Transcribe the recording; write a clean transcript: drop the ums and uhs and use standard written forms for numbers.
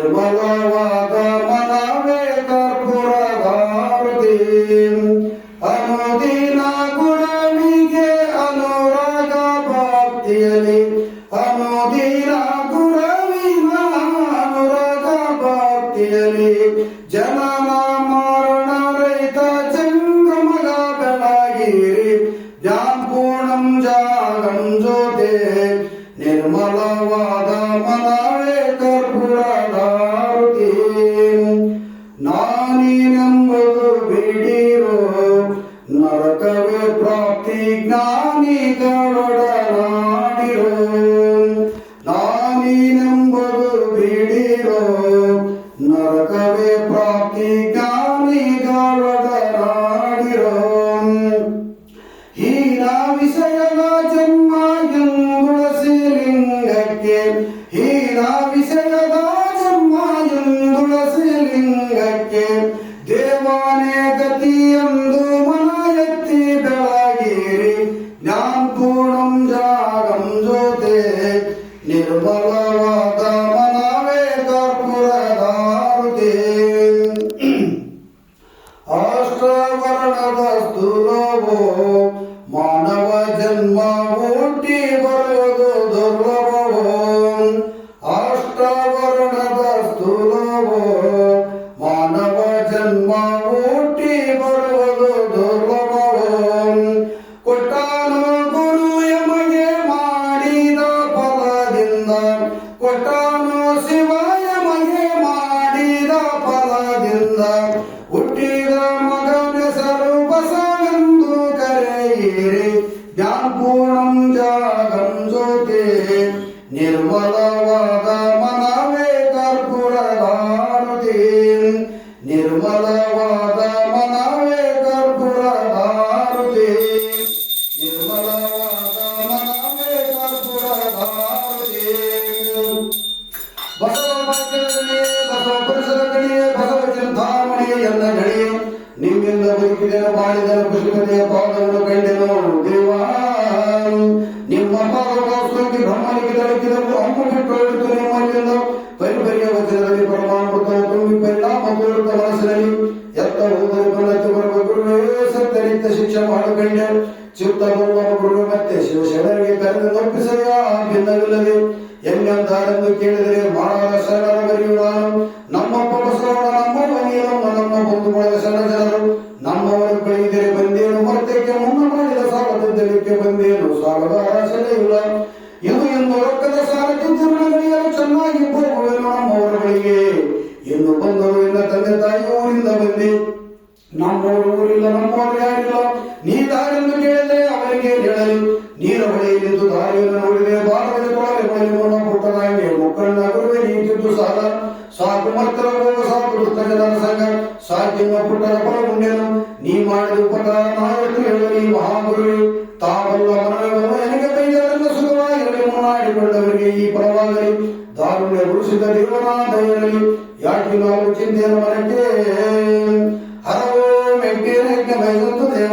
ನಿರ್ಮಲವಾದ ಮನವೇ ಕರ್ಪೂರಧಾರತಿ ಅನುದಿನ ಗುರವಿಗೆ ಅನುರಾಗ ಭಕ್ತಿಯಲಿ ಅನುದಿನ ಗುರವಿನ ಅನುರಾಗ ಭಕ್ತಿಯಲಿ ಜನನ ಮರಣ ರಹಿತ ಜಂಗಮಗ ಬೆಳಗಿರಿ ಜ್ಞಾನಪೂರ್ಣಂ ಜಾಗಂ ಜ್ಯೋತೆ ನಿರ್ಮಲವಾದ ಮನವೇ ಕರ್ಪೂರಧಾರತಿ ನಾನೇನೆಂಬುದು ಬಿಡಿರೋ ನರಕವೇ ಪ್ರಾಪ್ತಿ ಜ್ಞಾನಿಗಳೊಡನಾಡಿರೋ ನಾನೇನೆಂಬುದು ಬಿಡಿರೋ ನರಕವೇ ಪ್ರಾಪ್ತಿ ಜ್ಞಾನಿಗಳೊಡನಾಡಿರೋ ಹೀನ ವಿಷಯದ ಜನ್ಮ ಎಂದುಳಸಿ ಲಿಂಗಕ್ಕೆ ಹೀನ ವಿಷಯದ ಜನ್ಮ ಎಂದುಳಸಿ ಲಿಂಗಕ್ಕೆ ದೇವಾನೇ ಗತಿ ಎಂದು ಮನ ಎತ್ತಿ ಬೆಳಗಿರಿ ಜ್ಞಾನಪೂರ್ಣಂ ಜಾಗಂ ಜ್ಯೋತೆ ನಿರ್ಮಲವಾದ ಮನವೇ ಕರ್ಪೂರಧಾರತಿ ಅಷ್ಟವರ್ಣದ ಸ್ಥೂಲವೋ ಮಾನವ ಜನ್ಮ ಹುಟ್ಟಿ ಬರುವುದು ದುರ್ಲಭವೋ ಅಷ್ಟವರ್ಣದ ಸ್ಥೂಲವೋ ಮಾನವ ಜನ್ಮ ಹುಟ್ಟಿ ಬರುವುದು ದುರ್ಲಭವೋ ಕೊಟ್ಟಾನು ಗುರು ಯಮಗೆ ಮಾಡಿದ ಫಲದಿಂದ ಕೊಟ್ಟಾನು ಶಿವ ಯಮಗೆ ಮಾಡಿದ ಫಲದಿಂದ ಹುಟ್ಟಿದ ಮಗನ ಸರ್ವಸವೆಂದು ಕರೆಯಿರಿ ಜ್ಞಾನಪೂರ್ಣಂ ಜಾಗಂ ಜ್ಯೋತೆ ನಿರ್ಮಲವಾದ ಮನವೇ ಕರ್ಪೂರಧಾರತಿ ನಿರ್ಮಲವಾದ ಮನವೇ ಕರ್ಪೂರಧಾರತಿ ನಿರ್ಮಲವಾದ ಮನವೇ ಕರ್ಪೂರಧಾರತಿ ಬಸವ ಭಾಗ್ಯದಲ್ಲಿಯೇ ಬಸವ ಪುರುಷದ ಕಡೆಯೇ ಬಸವ ಚಿಂತಾಮಣಿಯ ಎಲ್ಲ ಗಡಿಯೇ ನಿಮ್ಮಿಂದ ಬದುಕಿದೆನು ಬಾಳಿದನು ಪುಷ್ಪತೆಯ ಪಾದವನ್ನು ಕಂಡೆನು ದೇವಾ ನಿಮ್ಮ ಪಾದೋಸ್ಕಿ ಬ್ರಹ್ಮನಿಗೆ ತಲುಪಿದವು ಅಮ್ಮ ಬಿಟ್ಟು ಹೊರತು ನಿಮ್ಮಲ್ಲಿಂದ ಪರಿಪರಿಯ ವಚನದಲ್ಲಿ ಪರಮಾಮೃತ ತುಂಬಿ ಪರಿಣಾಮ ತೋರುತ್ತ ಮನಸ್ಸಿನಲ್ಲಿ ಎತ್ತ ಹೋದರೆ ಪುನತ್ತು ಬರುವ ಗುರುವೇ ಸತ್ತರಿತ್ತ ಶಿಕ್ಷೆ ಮಾಡಿಕೊಂಡೆ ಚಿತ್ತ ಬರುವ ಗುರು ಮತ್ತೆ ಶಿವಶರಣರಿಗೆ ಕರೆದು ತಪ್ಪಿಸೆಯ ಭಿನ್ನವಿಲ್ಲದೆ ಎಂದಾರೆಂದು ಕೇಳಿದರೆ ಮಾಡಾದ ಶರಣರವರಿಯು ನಾನು ನಮ್ಮಪ್ಪ ಬಸವಣ್ಣ ನಮ್ಮವ್ವ ನೀಲಮ್ಮ ನಮ್ಮ ಬಂಧು ಬಳಗ ಶರಣ ಜನರು ನಮ್ಮವರು ಕಳೆಯಿದರೆ ಬಂದೇನು ಮರ್ತಕ್ಕೆ ಮುನ್ನ ಮಾಡಿದ ಸಾಲದಿದ್ದಲಿಕ್ಕೆ ಬಂದೇನು ಸಾಲದ ಆಸೆ ಇಲ್ಲ ಇದು ಎಂದು ರೊಕ್ಕದ ಸಾಲಕ್ಕೆ ತಿರುಳಗಳಿಯಲು ಚೆನ್ನಾಗಿ ಹೋಗುವೆನು ನಮ್ಮವರ ಬಳಿಗೆ ಎಂದು ಬಂದರು ಎನ್ನ ತಂದೆ ತಾಯಿ ಊರಿಂದ ಬಂದೆ ನಮ್ಮವರು ಊರಿಲ್ಲ ನಮ್ಮವರು ಯಾರಿಲ್ಲ ನೀ ದಾರಿಯನ್ನು ಕೇಳಿದರೆ ಅವರಿಗೆ ಹೇಳಲಿ ನೀರ ಬಳಿ ನಿಂತು ದಾರಿಯನ್ನು ನೋಡಿದೆ ಬಾರದಲ್ಲಿ ಕೊಳಲೆ ಬಳಿ ಪುಟ್ಟದಾಂಗೆ ಮುಕ್ಕಣ್ಣ ಗುರುವೆ ನೀತಿದ್ದು ಸಾಲ ಸಾಕು ಮಕ್ಕಳ ಹೋಗ ಸಾಕು ಜನರ ಸಂಘ ಸಾಕಿಮ್ಮ ಪುಟ್ಟರ ಫಲ ಮುಂಡೆನು ನೀ ಮಾಡಿದ ಉಪಕಾರ ನಾವೆಂದು ಹೇಳಲಿ ಮಹಾಗುರುವೆ ತಾವಲ್ಲ ಮನವೆಲ್ಲ ನನಗೆ ಬೈದವರಿಂದ ಸುಖವಾಗಿರಲಿ ಮುನ್ನಾಡಿಕೊಂಡವರಿಗೆ ಈ ಪರವಾಗಲಿ ದಾರುಣ್ಯ ಗುರುಸಿದ ದೇವನಾದ ಇರಲಿ ಯಾಕೆ ನಾವು ಚಿಂತೆಯನ್ನು ಮನಕ್ಕೆ ಹರವೋ ಮೆಟ್ಟಿನ ಬೈದಂತು ದೇವ